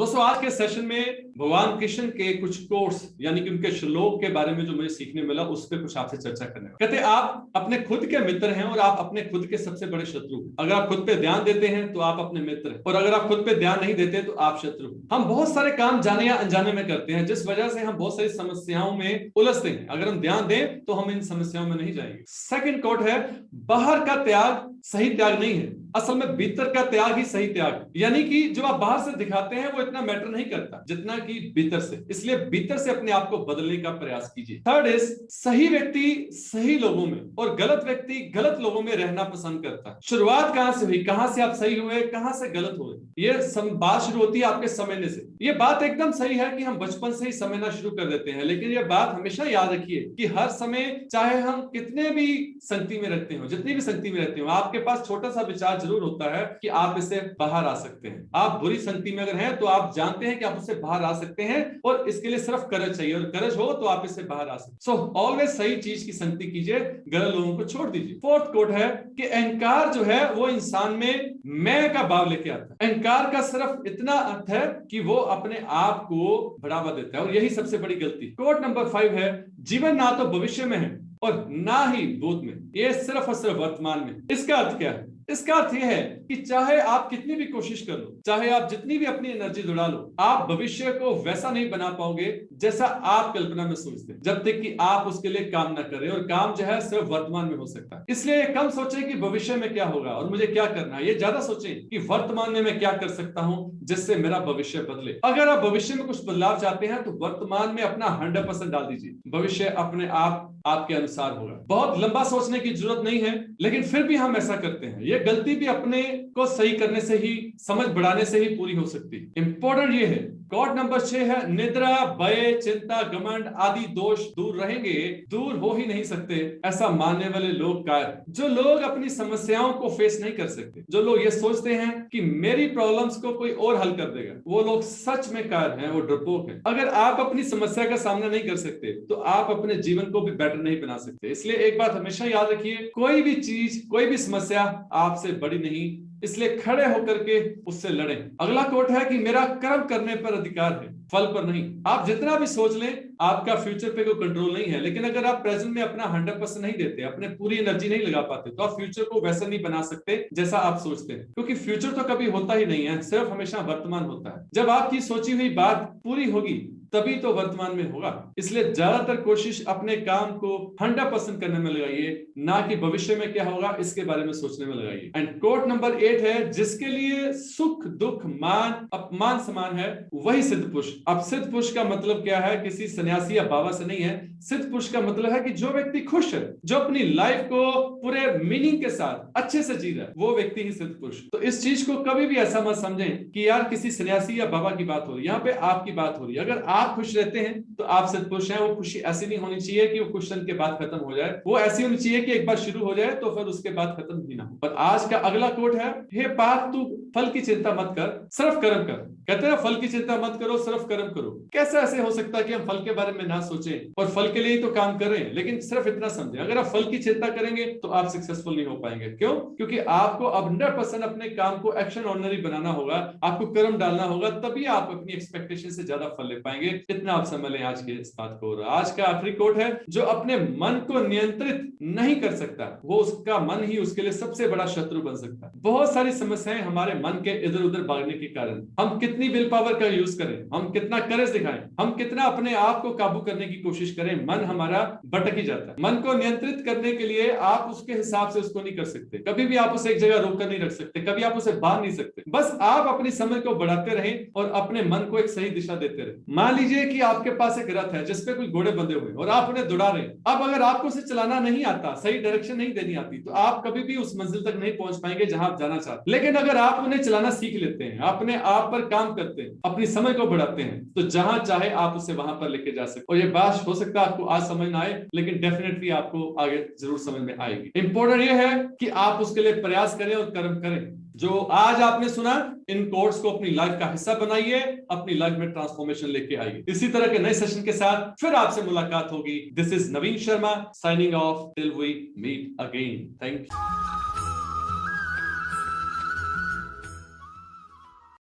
दोस्तों आज के सेशन में भगवान कृष्ण के कुछ कोट्स यानी कि उनके श्लोक के बारे में जो मुझे सीखने मिला उस पर कुछ आपसे चर्चा करने वाला। कहते आप अपने खुद के मित्र हैं और आप अपने खुद के सबसे बड़े शत्रु हैं। अगर आप खुद पे ध्यान देते हैं तो आप अपने मित्र हैं और अगर आप खुद पे ध्यान नहीं देते तो आप शत्रु हैं। हम बहुत सारे काम जाने या अनजाने में करते हैं जिस वजह से हम बहुत सारी समस्याओं में उलझते हैं। अगर हम ध्यान दें तो हम इन समस्याओं में नहीं जाएंगे। सेकंड कोट है, बाहर का त्याग सही त्याग नहीं है, असल में भीतर का त्याग ही सही त्याग है। यानी कि जो आप बाहर से दिखाते हैं वो इतना मैटर नहीं करता जितना कि भीतर से, इसलिए भीतर से अपने आप को बदलने का प्रयास कीजिए। थर्ड इज, सही व्यक्ति सही लोगों में और गलत व्यक्ति गलत लोगों में रहना पसंद करता है। शुरुआत कहां से हुई, कहां से आप सही हुए, कहां से गलत हुए, ये बात शुरू होती है आपके समझने से। ये बात एकदम सही है कि हम बचपन से ही समझना शुरू कर देते हैं, लेकिन ये बात हमेशा याद रखिए कि हर समय चाहे हम कितने भी संगति में रहते हो, जितनी भी संगति में रहते हो, आपके पास छोटा सा विचार जरूर होता है कि आप इससे बाहर आ सकते हैं। आप बुरी संगति में अगर हैं तो आप जानते हैं कि आप उससे बाहर आ सकते हैं और इसके लिए सिर्फ करज चाहिए और करज हो तो आप इससे बाहर आ सकते हैं। सो ऑलवेज सही चीज की संगति कीजिए, गलत लोगों को छोड़ दीजिए। फोर्थ कोट है कि अहंकार जो है वो इंसान में मैं का भाव लेके आता है। अहंकार का सिर्फ इतना अर्थ है कि वो अपने आप को बढ़ावा देता है और यही सबसे बड़ी गलती। कोट नंबर 5 है, जीवन ना तो भविष्य में है और ना ही भूत में, ये सिर्फ और सिर्फ वर्तमान में। इसका अर्थ क्या है? इसका अर्थ यह है कि चाहे आप कितनी भी कोशिश कर लो, चाहे आप जितनी भी अपनी एनर्जी जुड़ा लो, आप भविष्य को वैसा नहीं बना पाओगे जैसा आप कल्पना में सोचते हैं, जब तक कि आप उसके लिए काम ना करें। और काम जो है सिर्फ वर्तमान में हो सकता है। इसलिए कम सोचें कि भविष्य में क्या होगा और मुझे क्या करना है, ये ज्यादा सोचें कि वर्तमान में मैं क्या कर सकता हूं जिससे मेरा भविष्य बदले। अगर आप भविष्य में कुछ बदलाव चाहते हैं तो वर्तमान में अपना 100% डाल दीजिए, भविष्य अपने आप आपके अनुसार होगा। बहुत लंबा सोचने की जरूरत नहीं है, लेकिन फिर भी हम ऐसा करते हैं। ये गलती भी अपने को सही करने से ही, समझ बढ़ाने से ही पूरी हो सकती है। इंपॉर्टेंट ये है। कोट नंबर 6 है, निद्रा, भय, चिंता, घमंड आदि दोष दूर रहेंगे, दूर हो ही नहीं सकते ऐसा मानने वाले लोग कायर। जो लोग अपनी समस्याओं को फेस नहीं कर सकते, जो लोग ये सोचते हैं कि मेरी प्रॉब्लम्स को कोई और हल कर देगा, वो लोग सच में कायर हैं, वो डरपोक हैं। अगर आप अपनी समस्या का सामना नहीं कर सकते तो आप अपने जीवन को भी बेटर नहीं बना सकते। इसलिए एक बात हमेशा याद रखिए, कोई भी चीज, कोई भी समस्या आपसे बड़ी नहीं, इसलिए खड़े होकर के उससे लड़ें। अगला कोट है कि मेरा कर्म करने पर अधिकार है, फल पर नहीं। आप जितना भी सोच लें, आपका फ्यूचर पे कोई कंट्रोल नहीं है, लेकिन अगर आप प्रेजेंट में अपना 100% नहीं देते, अपने पूरी एनर्जी नहीं लगा पाते, तो आप फ्यूचर को वैसा नहीं बना सकते जैसा आप सोचते हैं। क्योंकि फ्यूचर तो कभी होता ही नहीं है, सिर्फ हमेशा वर्तमान होता है। जब आपकी सोची हुई बात पूरी होगी तभी तो वर्तमान में होगा। इसलिए ज्यादातर कोशिश अपने काम को 100% करने में लगाइए, ना कि भविष्य में क्या होगा इसके बारे में सोचने में लगाइए। एंड कोट नंबर 8 है, जिसके लिए सुख दुख मान अपमान समान है वही सिद्ध पुरुष। अब सिद्ध पुरुष का मतलब क्या है? किसी सन्यासी या बाबा से नहीं है। सिद्ध पुरुष का मतलब है कि जो व्यक्ति खुश है, जो अपनी लाइफ को पूरे मीनिंग के साथ अच्छे से जी रहा है, वो व्यक्ति ही सिद्ध पुरुष। तो इस चीज को कभी भी ऐसा मत समझें कि यार किसी सन्यासी या बाबा की बात हो रही है, यहाँ पे आपकी बात हो रही है। अगर आप खुश रहते हैं तो आप सिद्ध पुरुष हैं। वो खुशी ऐसी नहीं होनी चाहिए कि वो कुछ दिन के बाद खत्म हो जाए, वो ऐसी होनी चाहिए कि एक बार शुरू हो जाए तो फिर उसके बाद खत्म ही ना हो। और आज का अगला कोट है, हे पार्थ तू फल की चिंता मत कर, सिर्फ कर्म कर। कहते हैं फल की चिंता मत करो, सिर्फ कर्म करो। कैसे ऐसे हो सकता है कि हम फल के बारे में ना सोचें और फल के लिए ही तो काम करें, लेकिन सिर्फ इतना समझें, अगर आप फल की चिंता करेंगे तो आप सक्सेसफुल नहीं हो पाएंगे। क्यों? क्योंकि आपको अब 100% अपने काम को एक्शन ऑर्डिनरी बनाना होगा, आपको कर्म डालना होगा, तभी आप अपनी एक्सपेक्टेशन से ज्यादा फल ले पाएंगे। इतना आप समझ लें आज के इस बात को। आज का आखिरी कोट है, जो अपने मन को नियंत्रित नहीं कर सकता, वो उसका मन ही उसके लिए सबसे बड़ा शत्रु बन सकता है। बहुत सारी समस्याएं हमारे मन के इधर उधर भागने के कारण। हम कितनी विल पावर का यूज करें, हम कितना करेज दिखाएं, हम कितना अपने आप को काबू करने की कोशिश करें, मन हमारा भटक ही जाता है। मन को नियंत्रित करने के लिए आप उसके हिसाब से उसको नहीं कर सकते, कभी भी आप उसे एक जगह रोक कर नहीं रख सकते, कभी आप उसे बांध नहीं सकते। बस आप अपनी समझ को बढ़ाते रहें और अपने मन को एक सही दिशा देते रहें। मान लीजिए कि आपके पास एक रथ है जिसपे कोई घोड़े बंधे हुए और आप उन्हें दौड़ा रहे हैं। अब अगर आपको उसे चलाना नहीं आता, सही डायरेक्शन नहीं देनी आती, तो आप कभी भी उस मंजिल तक नहीं पहुंच पाएंगे जहां आप जाना चाहते हैं। लेकिन अगर आप उन्हें चलाना सीख लेते हैं, अपने आप पर काम करते हैं, अपनी समझ को बढ़ाते हैं, तो जहां चाहे आप उसे वहां पर लेके जा सकते। और ये बात हो सकता है आपको आज समझ ना आए, लेकिन डेफिनेटली आपको आगे जरूर समझ में आएगी। इंपॉर्टेंट ये है कि आप उसके लिए प्रयास करें और कर्म करें। जो आज आपने सुना, इन कोर्स को अपनी लाइफ का हिस्सा बनाइए, अपनी लाइफ में ट्रांसफॉर्मेशन लेके आइए। इसी तरह के नए सेशन के साथ फिर आपसे मुलाकात होगी। This is Naveen Sharma signing off till we meet again. Thank you.